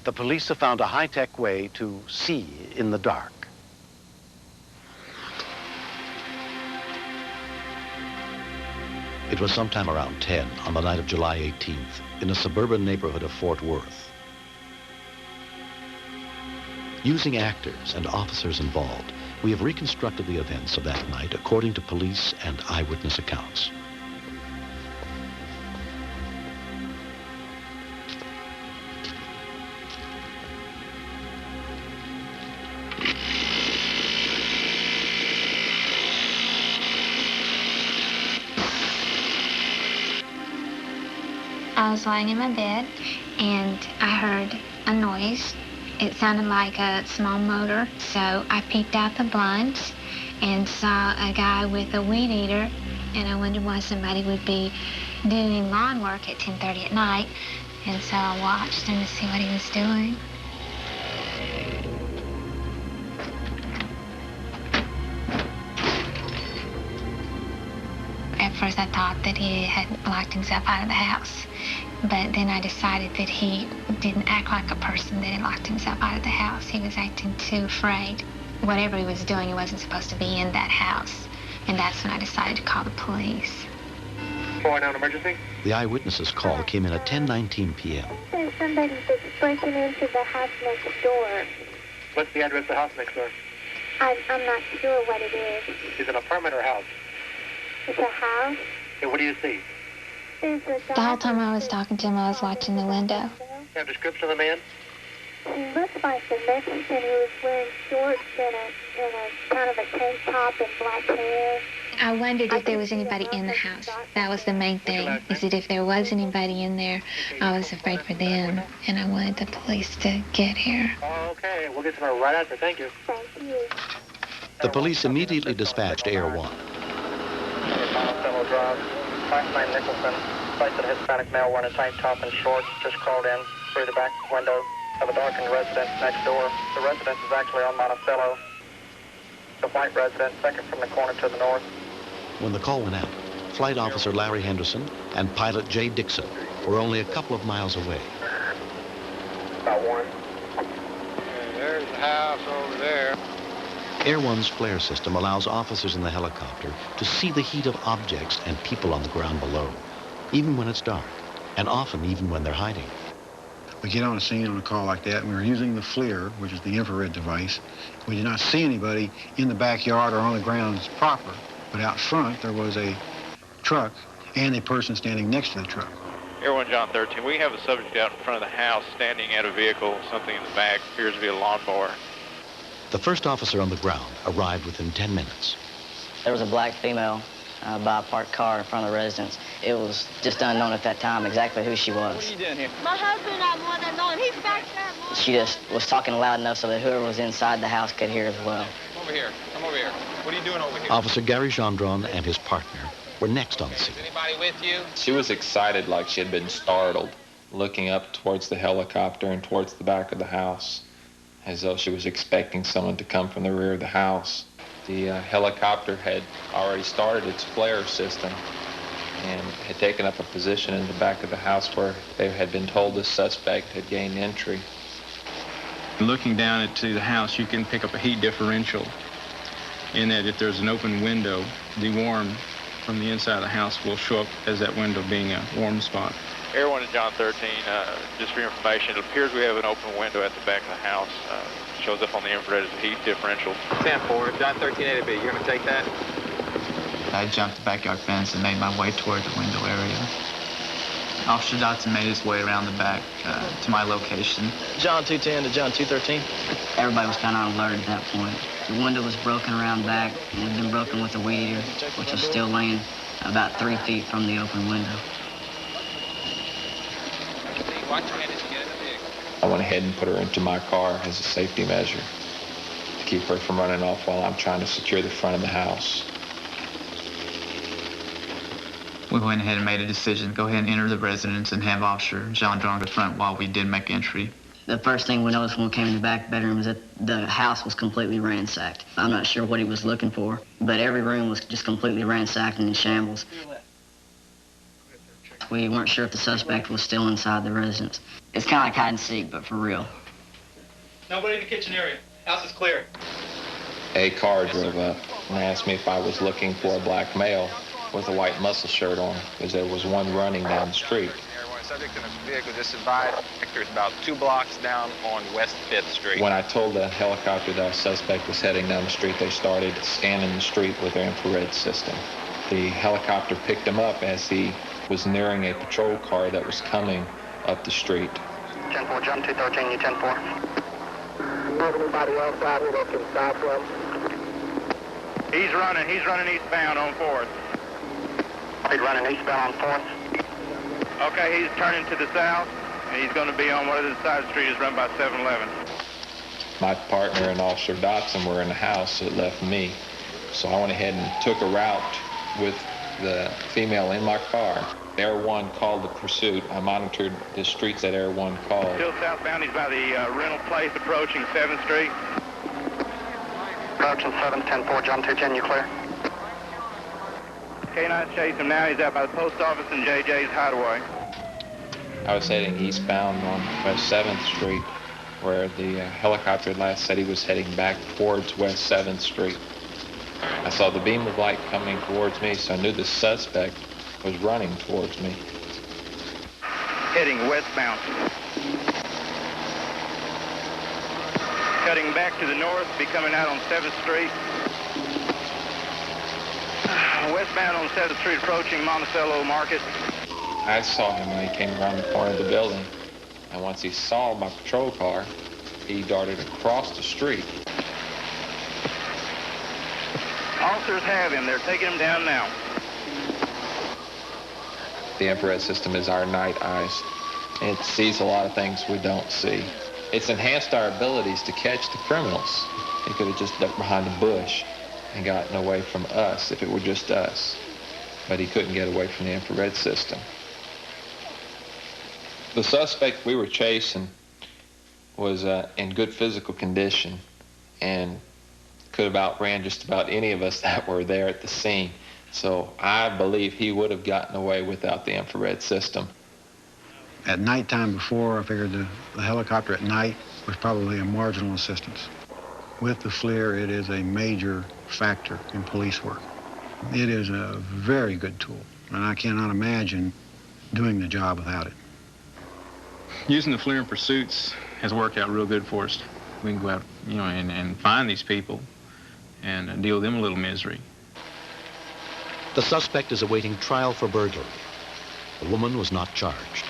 the police have found a high-tech way to see in the dark. It was sometime around 10 on the night of July 18th in a suburban neighborhood of Fort Worth. Using actors and officers involved, we have reconstructed the events of that night according to police and eyewitness accounts. I was lying in my bed and I heard a noise. It sounded like a small motor, so I peeked out the blinds and saw a guy with a weed eater, and I wondered why somebody would be doing lawn work at 10:30 at night, and so I watched him to see what he was doing. At first I thought that he had locked himself out of the house. But then I decided that he didn't act like a person that had locked himself out of the house. He was acting too afraid. Whatever he was doing, he wasn't supposed to be in that house. And that's when I decided to call the police. 419 emergency? The eyewitness's call came in at 10:19 p.m. There's somebody that's breaking into the house next door. What's the address of the house next door? I'm not sure what it is. Is it an apartment or a house? It's a house. Hey, what do you see? The whole time I was talking to him, I was watching the window. You have a description of the man? He looked like a Mexican. He was wearing shorts and a kind of a tank top and black hair. I wondered if there was anybody in the house. That was the main thing, is that if there was anybody in there, I was afraid for them, and I wanted the police to get here. Okay, we'll get to her right after. Thank you. Thank you. The police immediately dispatched Air 1. Drive. 59 Nicholson, sights a Hispanic male wearing a tank top and shorts, just crawled in through the back window of a darkened residence next door. The residence is actually on Monticello. The white residence, second from the corner to the north. When the call went out, Flight Officer Larry Henderson and Pilot Jay Dixon were only a couple of miles away. About one. There's the house over there. Air 1's flare system allows officers in the helicopter to see the heat of objects and people on the ground below, even when it's dark, and often even when they're hiding. We get on a scene on a call like that, and we were using the flir, which is the infrared device. We did not see anybody in the backyard or on the grounds proper, but out front there was a truck and a person standing next to the truck. Air 1 John 13, we have a subject out in front of the house standing at a vehicle, something in the back, appears to be a lawnmower. The first officer on the ground arrived within 10 minutes. There was a black female by a parked car in front of the residence. It was just unknown at that time exactly who she was. What are you doing here? My husband, I want to know him. He's back there. She just was talking loud enough so that whoever was inside the house could hear as well. Over here. Come over here. What are you doing over here? Officer Gary Gendron and his partner were next on the scene. Anybody with you? She was excited, like she had been startled, looking up towards the helicopter and towards the back of the house, as though she was expecting someone to come from the rear of the house. The helicopter had already started its flare system and had taken up a position in the back of the house where they had been told the suspect had gained entry. Looking down into the house, you can pick up a heat differential in that if there's an open window, the warm from the inside of the house will show up as that window being a warm spot. Air 1 to John 13, just for your information, it appears we have an open window at the back of the house. Shows up on the infrared as a heat differential. 10-4, John 13 A to B. You're going to take that? I jumped the backyard fence and made my way toward the window area. Officer Dotson made his way around the back to my location. John 210 to John 213. Everybody was kind of on alert at that point. The window was broken around back and had been broken with a weed eater, which was still laying about 3 feet from the open window. I went ahead and put her into my car as a safety measure to keep her from running off while I'm trying to secure the front of the house. We went ahead and made a decision to go ahead and enter the residence and have Officer Gendron at the front while we did make entry. The first thing we noticed when we came in the back bedroom was that the house was completely ransacked. I'm not sure what he was looking for, but every room was just completely ransacked and in shambles. We weren't sure if the suspect was still inside the residence. It's kind of like hide and seek, but for real. Nobody in the kitchen area. House is clear. A car drove up and asked me if I was looking for a black male with a white muscle shirt on, because there was one running down the street. Subject in a vehicle just advised. It's about 2 blocks down on West 5th Street. When I told the helicopter that a suspect was heading down the street, they started scanning the street with their infrared system. The helicopter picked him up as he was nearing a patrol car that was coming up the street. 10-4, John 213, you 10-4. Anybody else out here that can stop him? He's running eastbound on 4th. He's running eastbound on 4th. Okay, he's turning to the south, and he's going to be on whatever the side of the street is run by 7-Eleven. My partner and Officer Dotson were in the house, so it left me. So I went ahead and took a route with the female in my car. Air 1 called the pursuit. I monitored the streets that Air 1 called. Still southbound, he's by the rental place approaching 7th Street. Approaching 7, 10-4, John 210, you clear? K-9's chasing him now. He's out by the post office and JJ's hideaway. I was heading eastbound on West 7th Street, where the helicopter last said he was heading back towards West 7th Street. I saw the beam of light coming towards me, so I knew the suspect was running towards me. Heading westbound. Cutting back to the north, be coming out on 7th Street. Westbound on 7th Street, approaching Monticello Market. I saw him when he came around the corner of the building, and once he saw my patrol car, he darted across the street. Officers have him. They're taking him down now. The infrared system is our night eyes. It sees a lot of things we don't see. It's enhanced our abilities to catch the criminals. He could have just ducked behind a bush and gotten away from us if it were just us. But he couldn't get away from the infrared system. The suspect we were chasing was in good physical condition and could have outran just about any of us that were there at the scene. So I believe he would have gotten away without the infrared system. At nighttime before, I figured the helicopter at night was probably a marginal assistance. With the FLIR, it is a major factor in police work. It is a very good tool, and I cannot imagine doing the job without it. Using the FLIR in pursuits has worked out real good for us. We can go out, and find these people and deal with them a little misery. The suspect is awaiting trial for burglary. The woman was not charged.